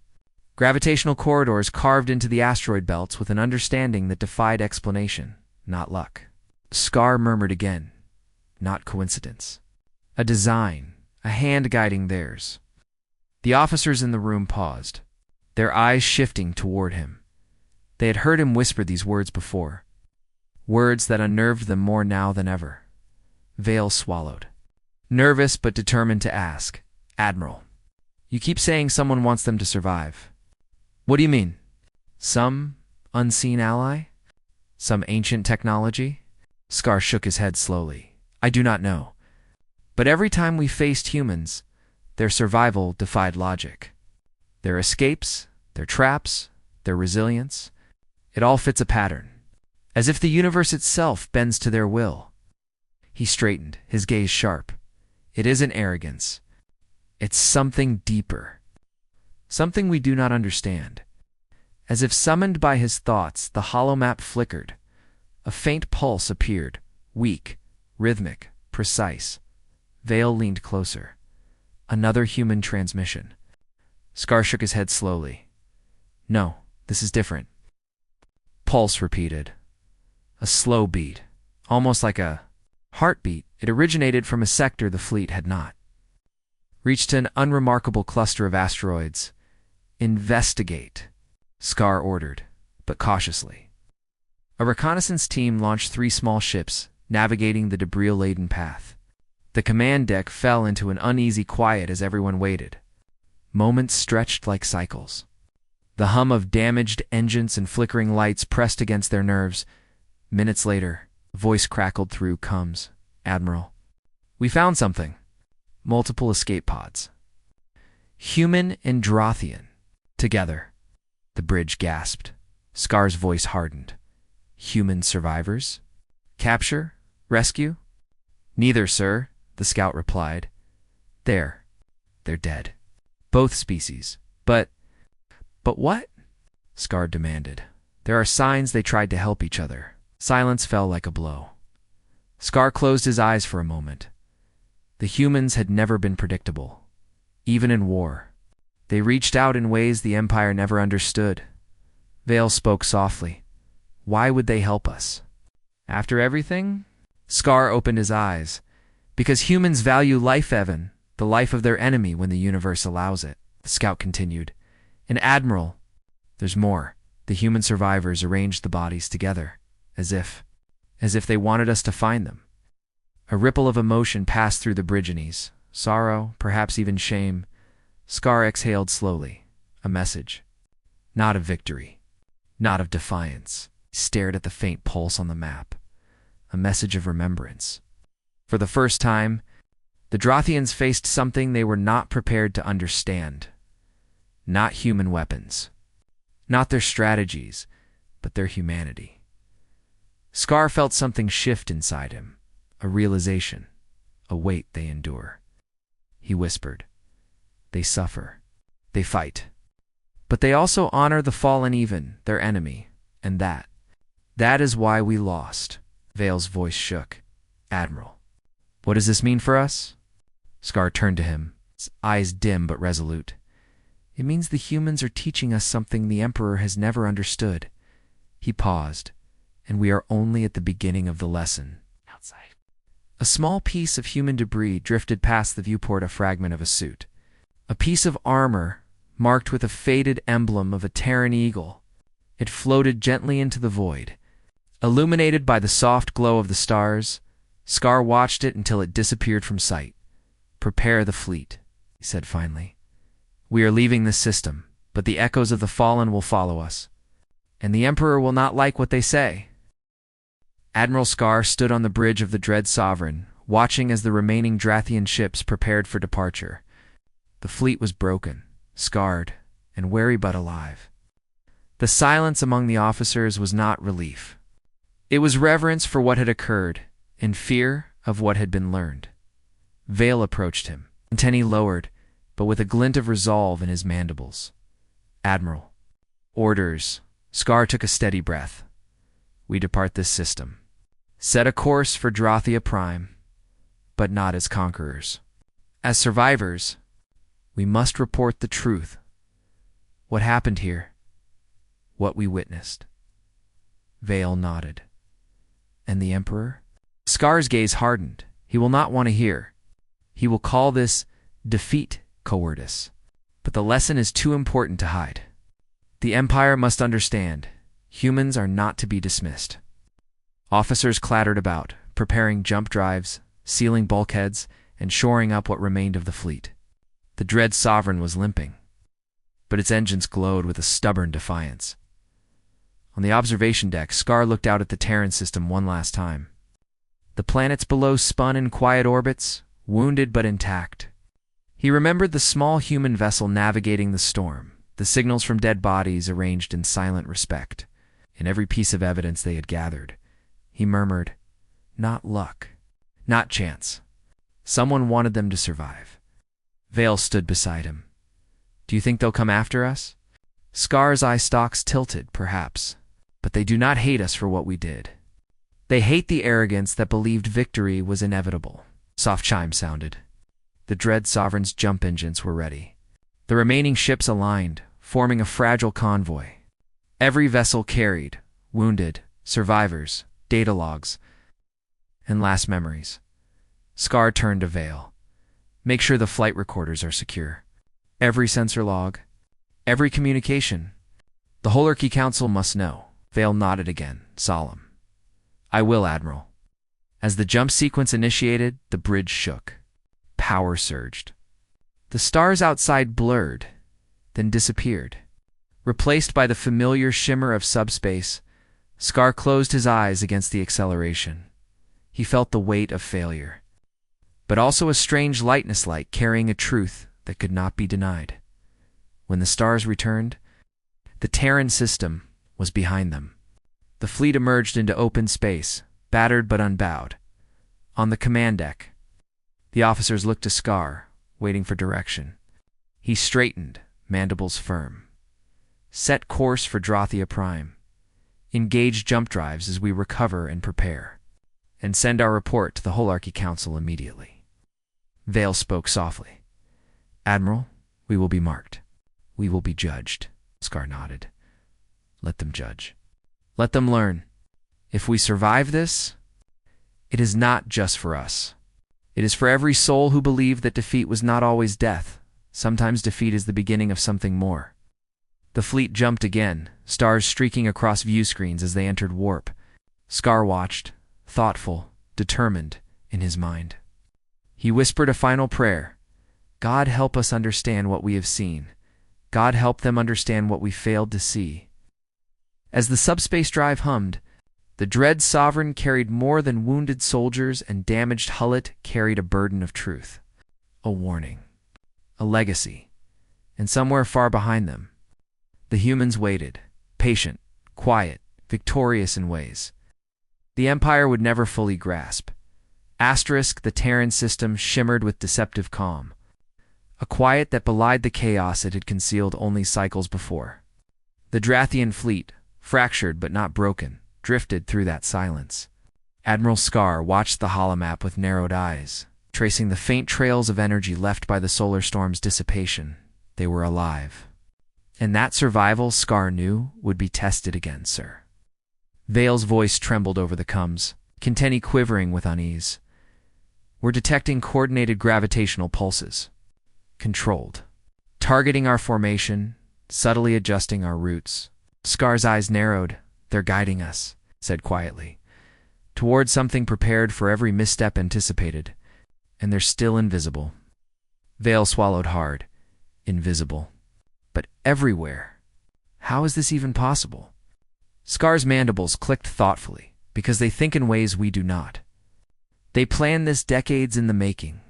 gravitational corridors carved into the asteroid belts with an understanding that defied explanation, not luck. Scar murmured again, "Not coincidence. A design, a hand guiding theirs." The officers in the room paused, their eyes shifting toward him. They had heard him whisper these words before, words that unnerved them more now than ever. Vale swallowed, nervous but determined to ask, "Admiral, you keep saying someone wants them to survive. What do you mean? Some unseen ally? Some ancient technology?" Scar shook his head slowly. "I do not know. But every time we faced humans, their survival defied logic. Their escapes, their traps, their resilience, it all fits a pattern, as if the universe itself bends to their will." He straightened, his gaze sharp. "It isn't arrogance. It's something deeper. Something we do not understand." As if summoned by his thoughts, the holomap flickered. A faint pulse appeared, weak, rhythmic, precise. Vale leaned closer. Another human transmission. Scar shook his head slowly. "No, this is different. Pulse repeated. A slow beat, almost like a heartbeat. It originated from a sector the fleet had not reached, an unremarkable cluster of asteroids. Investigate, Scar ordered, but cautiously. A reconnaissance team launched 3 small ships, navigating the debris-laden path. The command deck fell into an uneasy quiet as everyone waited. Moments stretched like cycles. The hum of damaged engines and flickering lights pressed against their nerves. Minutes later, a voice crackled through. Comes, Admiral. We found something. Multiple escape pods. Human and Drothian. Together. The bridge gasped. Scar's voice hardened. Human survivors? Capture? Rescue? Neither, sir, the scout replied. They're dead. Both species. But what? Scar demanded. There are signs they tried to help each other. Silence fell like a blow. Scar closed his eyes for a moment. The humans had never been predictable. Even in war. They reached out in ways the Empire never understood. Vale spoke softly. Why would they help us? After everything? Scar opened his eyes. Because humans value life, Evan, the life of their enemy when the universe allows it, the scout continued. And Admiral, there's more. The human survivors arranged the bodies together, as if they wanted us to find them. A ripple of emotion passed through the Briginis. Sorrow, perhaps even shame. Scar exhaled slowly. A message. Not of victory. Not of defiance. He stared at the faint pulse on the map. A message of remembrance. For the first time, the Drothians faced something they were not prepared to understand. Not human weapons. Not their strategies, but their humanity. Scar felt something shift inside him. A realization. A weight they endure. He whispered. They suffer. They fight. But they also honor the fallen, even their enemy. And that is why we lost. Vale's voice shook. Admiral. What does this mean for us? Scar turned to him, his eyes dim but resolute. It means the humans are teaching us something the Emperor has never understood. He paused, and we are only at the beginning of the lesson. Outside. A small piece of human debris drifted past the viewport, a fragment of a suit. A piece of armor, marked with a faded emblem of a Terran eagle. It floated gently into the void. Illuminated by the soft glow of the stars, Scar watched it until it disappeared from sight. Prepare the fleet, he said finally. We are leaving this system, but the echoes of the fallen will follow us. And the Emperor will not like what they say. Admiral Scar stood on the bridge of the Dread Sovereign, watching as the remaining Drathian ships prepared for departure. The fleet was broken, scarred, and wary but alive. The silence among the officers was not relief. It was reverence for what had occurred, and fear of what had been learned. Vale approached him, antennae lowered, but with a glint of resolve in his mandibles. Admiral. Orders. Scar took a steady breath. We depart this system. Set a course for Drothia Prime, but not as conquerors. As survivors, we must report the truth. What happened here? What we witnessed. Vale nodded. And the Emperor? Scar's gaze hardened. He will not want to hear. He will call this defeat cowardice. But the lesson is too important to hide. The Empire must understand. Humans are not to be dismissed. Officers clattered about, preparing jump drives, sealing bulkheads, and shoring up what remained of the fleet. The Dread Sovereign was limping, but its engines glowed with a stubborn defiance. On the observation deck, Scar looked out at the Terran system one last time. The planets below spun in quiet orbits, wounded but intact. He remembered the small human vessel navigating the storm, the signals from dead bodies arranged in silent respect, and every piece of evidence they had gathered. He murmured, not luck, not chance. Someone wanted them to survive. Vale stood beside him. Do you think they'll come after us? Scar's eye stalks tilted, perhaps, but they do not hate us for what we did. They hate the arrogance that believed victory was inevitable. Soft chimes sounded. The Dread Sovereign's jump engines were ready. The remaining ships aligned, forming a fragile convoy. Every vessel carried, wounded, survivors, data logs, and last memories. Scar turned to Vale. Make sure the flight recorders are secure. Every sensor log, every communication. The Holarchy Council must know. Vale nodded again, solemn. I will, Admiral. As the jump sequence initiated, the bridge shook. Power surged. The stars outside blurred, then disappeared. Replaced by the familiar shimmer of subspace, Scar closed his eyes against the acceleration. He felt the weight of failure, but also a strange lightness like carrying a truth that could not be denied. When the stars returned, the Terran system was behind them. The fleet emerged into open space, battered but unbowed. On the command deck, the officers looked to Scar, waiting for direction. He straightened, mandibles firm. Set course for Drothia Prime. Engage jump drives as we recover and prepare. And send our report to the Holarchy Council immediately. Vale spoke softly. Admiral, we will be marked. We will be judged. Scar nodded. Let them judge. Let them learn. If we survive this, it is not just for us. It is for every soul who believed that defeat was not always death. Sometimes defeat is the beginning of something more. The fleet jumped again, stars streaking across view screens as they entered warp. Scar watched, thoughtful, determined, in his mind. He whispered a final prayer. God help us understand what we have seen. God help them understand what we failed to see. As the subspace drive hummed, the dread sovereign carried more than wounded soldiers, and damaged hullet carried a burden of truth. A warning. A legacy. And somewhere far behind them, the humans waited, patient, quiet, victorious in ways the Empire would never fully grasp. Asterisk, the Terran system shimmered with deceptive calm. A quiet that belied the chaos it had concealed only cycles before. The Drathian fleet, fractured but not broken, drifted through that silence. Admiral Scar watched the holomap with narrowed eyes, tracing the faint trails of energy left by the solar storm's dissipation. They were alive. And that survival, Scar knew, would be tested again, sir. Vale's voice trembled over the coms, Kentenny quivering with unease. We're detecting coordinated gravitational pulses. Controlled. Targeting our formation, subtly adjusting our routes. Scar's eyes narrowed. They're guiding us, said quietly, toward something prepared for every misstep anticipated. And they're still invisible. Vale swallowed hard. Invisible. But everywhere. How is this even possible? Scar's mandibles clicked thoughtfully, because they think in ways we do not. They planned this decades in the making,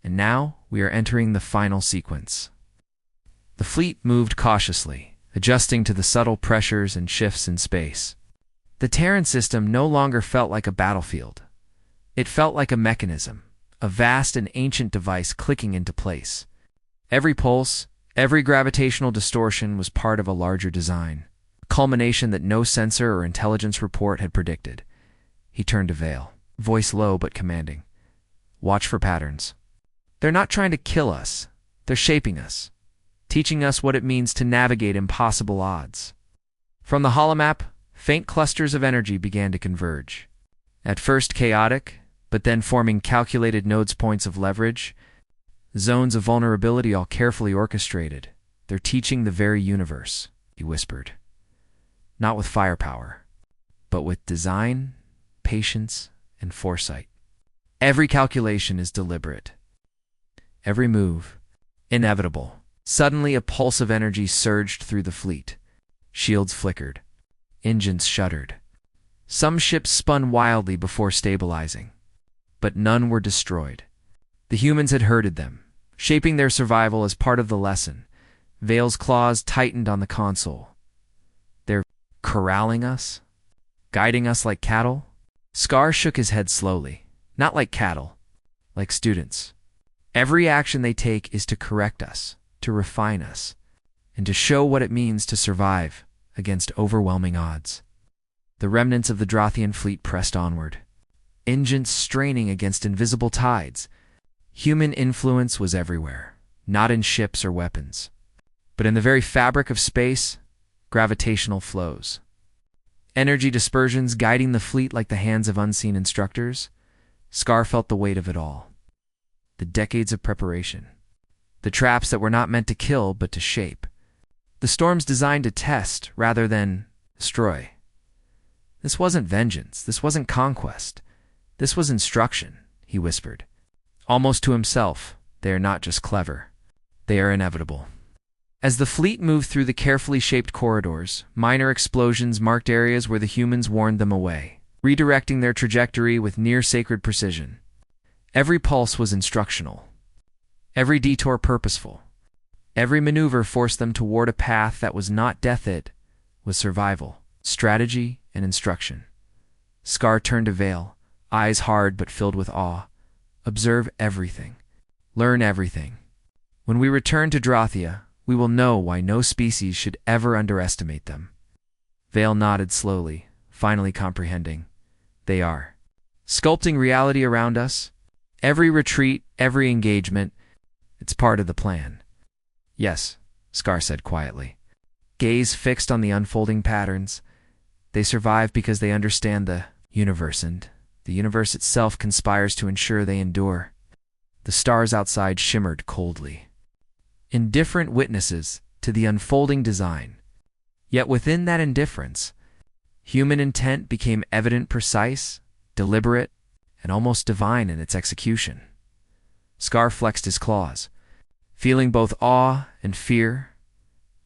and now we are entering the final sequence. The fleet moved cautiously, adjusting to the subtle pressures and shifts in space. The Terran system no longer felt like a battlefield. It felt like a mechanism, a vast and ancient device clicking into place. Every pulse, every gravitational distortion was part of a larger design. Culmination that no sensor or intelligence report had predicted. He turned to Vale, voice low but commanding. Watch for patterns. They're not trying to kill us. They're shaping us, teaching us what it means to navigate impossible odds. From the holomap, faint clusters of energy began to converge. At first chaotic, but then forming calculated nodes points of leverage, zones of vulnerability all carefully orchestrated. They're teaching the very universe, he whispered. Not with firepower, but with design, patience, and foresight. Every calculation is deliberate. Every move, inevitable. Suddenly a pulse of energy surged through the fleet. Shields flickered. Engines shuddered. Some ships spun wildly before stabilizing, but none were destroyed. The humans had herded them, shaping their survival as part of the lesson. Vale's claws tightened on the console. They're corralling us? Guiding us like cattle? Scar shook his head slowly. Not like cattle, like students. Every action they take is to correct us, to refine us, and to show what it means to survive against overwhelming odds. The remnants of the Drathian fleet pressed onward, engines straining against invisible tides. Human influence was everywhere, not in ships or weapons, but in the very fabric of space, gravitational flows. energy dispersions guiding the fleet like the hands of unseen instructors. Scar felt the weight of it all. The decades of preparation. The traps that were not meant to kill but to shape. The storms designed to test rather than destroy. This wasn't vengeance. This wasn't conquest. This was instruction, he whispered. Almost to himself, they are not just clever. They are inevitable. As the fleet moved through the carefully shaped corridors, minor explosions marked areas where the humans warned them away, redirecting their trajectory with near-sacred precision. Every pulse was instructional. Every detour purposeful. Every maneuver forced them toward a path that was not death, it was survival, strategy, and instruction. Scar turned to Vale, eyes hard but filled with awe. Observe everything. Learn everything. When we return to Drothia, we will know why no species should ever underestimate them. Vale nodded slowly, finally comprehending. They are sculpting reality around us. Every retreat, every engagement, it's part of the plan. Yes, Scar said quietly. Gaze fixed on the unfolding patterns. They survive because they understand the universe, and the universe itself conspires to ensure they endure. The stars outside shimmered coldly, indifferent witnesses to the unfolding design. Yet within that indifference, human intent became evident, precise, deliberate, and almost divine in its execution. Scar flexed his claws, feeling both awe and fear.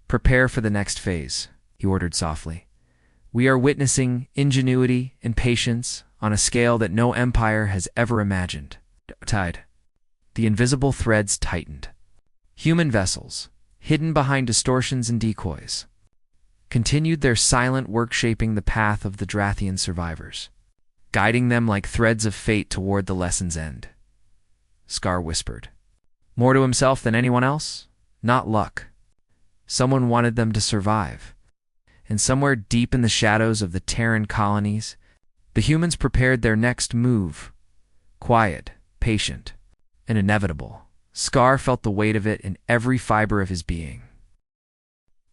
Prepare for the next phase, he ordered softly. We are witnessing ingenuity and patience on a scale that no empire has ever imagined. Tied. The invisible threads tightened. Human vessels, hidden behind distortions and decoys, continued their silent work shaping the path of the Drathian survivors, guiding them like threads of fate toward the lesson's end. Scar whispered. More to himself than anyone else? Not luck. Someone wanted them to survive. And somewhere deep in the shadows of the Terran colonies, the humans prepared their next move. Quiet, patient, and inevitable. Scar felt the weight of it in every fiber of his being.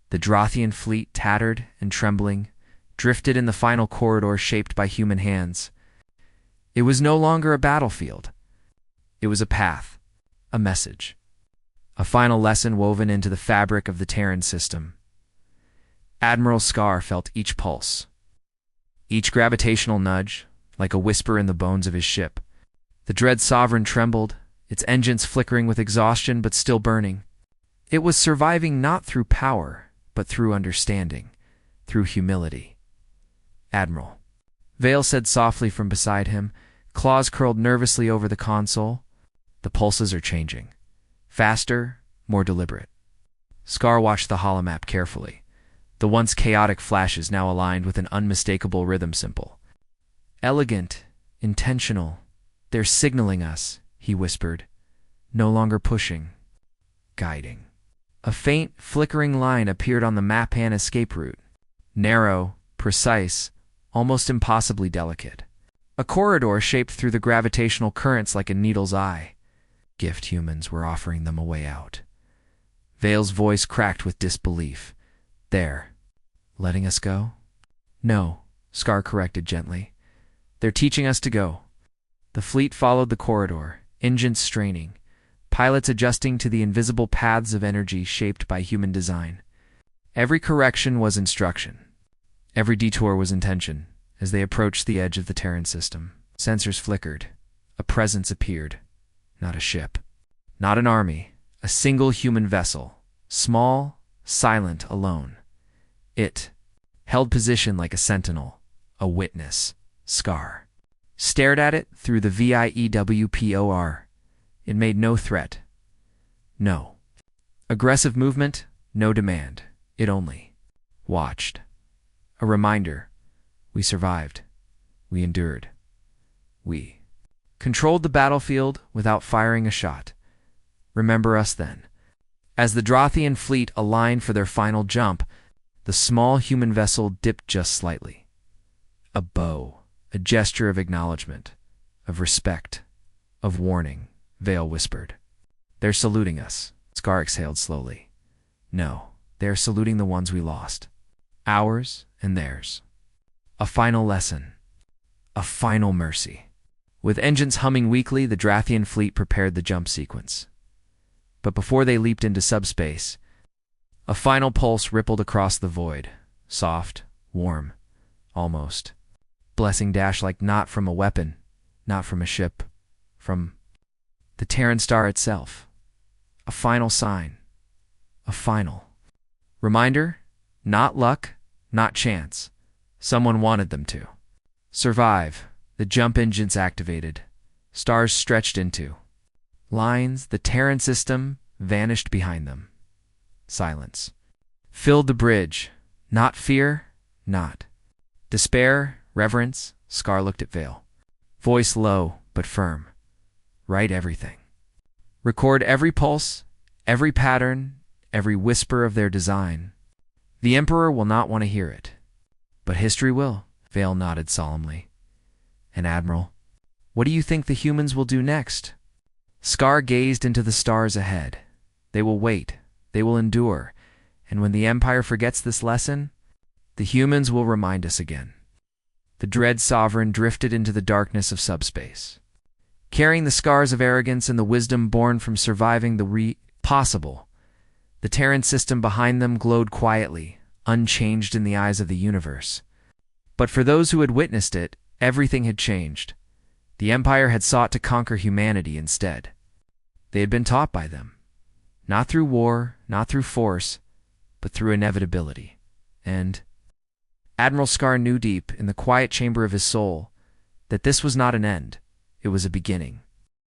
The Drothian fleet, tattered and trembling, drifted in the final corridor shaped by human hands. It was no longer a battlefield. It was a path, a message, a final lesson woven into the fabric of the Terran system. Admiral Scar felt each pulse, each gravitational nudge, like a whisper in the bones of his ship. The dread sovereign trembled, its engines flickering with exhaustion but still burning. It was surviving not through power, but through understanding, through humility. Admiral, Vale said softly from beside him, claws curled nervously over the console. The pulses are changing. Faster, more deliberate. Scar watched the holomap carefully. The once chaotic flashes now aligned with an unmistakable rhythm symbol. Elegant, intentional. They're signaling us, he whispered. No longer pushing, guiding. A faint, flickering line appeared on the map-hand escape route. Narrow, precise, almost impossibly delicate. A corridor shaped through the gravitational currents like a needle's eye. Gift humans were offering them a way out. Vale's voice cracked with disbelief. There. Letting us go? No, Scar corrected gently. They're teaching us to go. The fleet followed the corridor, engines straining, pilots adjusting to the invisible paths of energy shaped by human design. Every correction was instruction. Every detour was intention. As they approached the edge of the Terran system, sensors flickered. A presence appeared. Not a ship. Not an army. A single human vessel. Small, silent, alone. It held position like a sentinel, a witness. Scar stared at it through the VIEWPOR. It made no threat. No aggressive movement, no demand. It only watched. A reminder. We survived. We endured. We controlled the battlefield without firing a shot. Remember us then. As the Drothian fleet aligned for their final jump, the small human vessel dipped just slightly. A bow, a gesture of acknowledgement, of respect, of warning, Vale whispered. They're saluting us, Scar exhaled slowly. No, they're saluting the ones we lost. Ours and theirs. A final lesson. A final mercy. With engines humming weakly, the Drathian fleet prepared the jump sequence. But before they leaped into subspace, a final pulse rippled across the void. Soft, warm, almost. Blessing dash like not from a weapon, not from a ship, from the Terran star itself. A final sign. A final reminder, not luck, not chance. Someone wanted them to survive. The jump engines activated. Stars stretched into lines. The Terran system vanished behind them. Silence filled the bridge. Not fear, not despair, reverence. Scar looked at Vale. Voice low but firm. Write everything. Record every pulse, every pattern, every whisper of their design. The Emperor will not want to hear it, but history will. Vale nodded solemnly. And Admiral, what do you think the humans will do next? Scar gazed into the stars ahead. They will wait. They will endure. And when the Empire forgets this lesson, the humans will remind us again. The dread sovereign drifted into the darkness of subspace, carrying the scars of arrogance and the wisdom born from surviving the possible. The Terran system behind them glowed quietly, unchanged in the eyes of the universe. But for those who had witnessed it, everything had changed. The Empire had sought to conquer humanity instead. They had been taught by them, not through war, not through force, but through inevitability. And Admiral Scar knew deep in the quiet chamber of his soul that this was not an end, it was a beginning.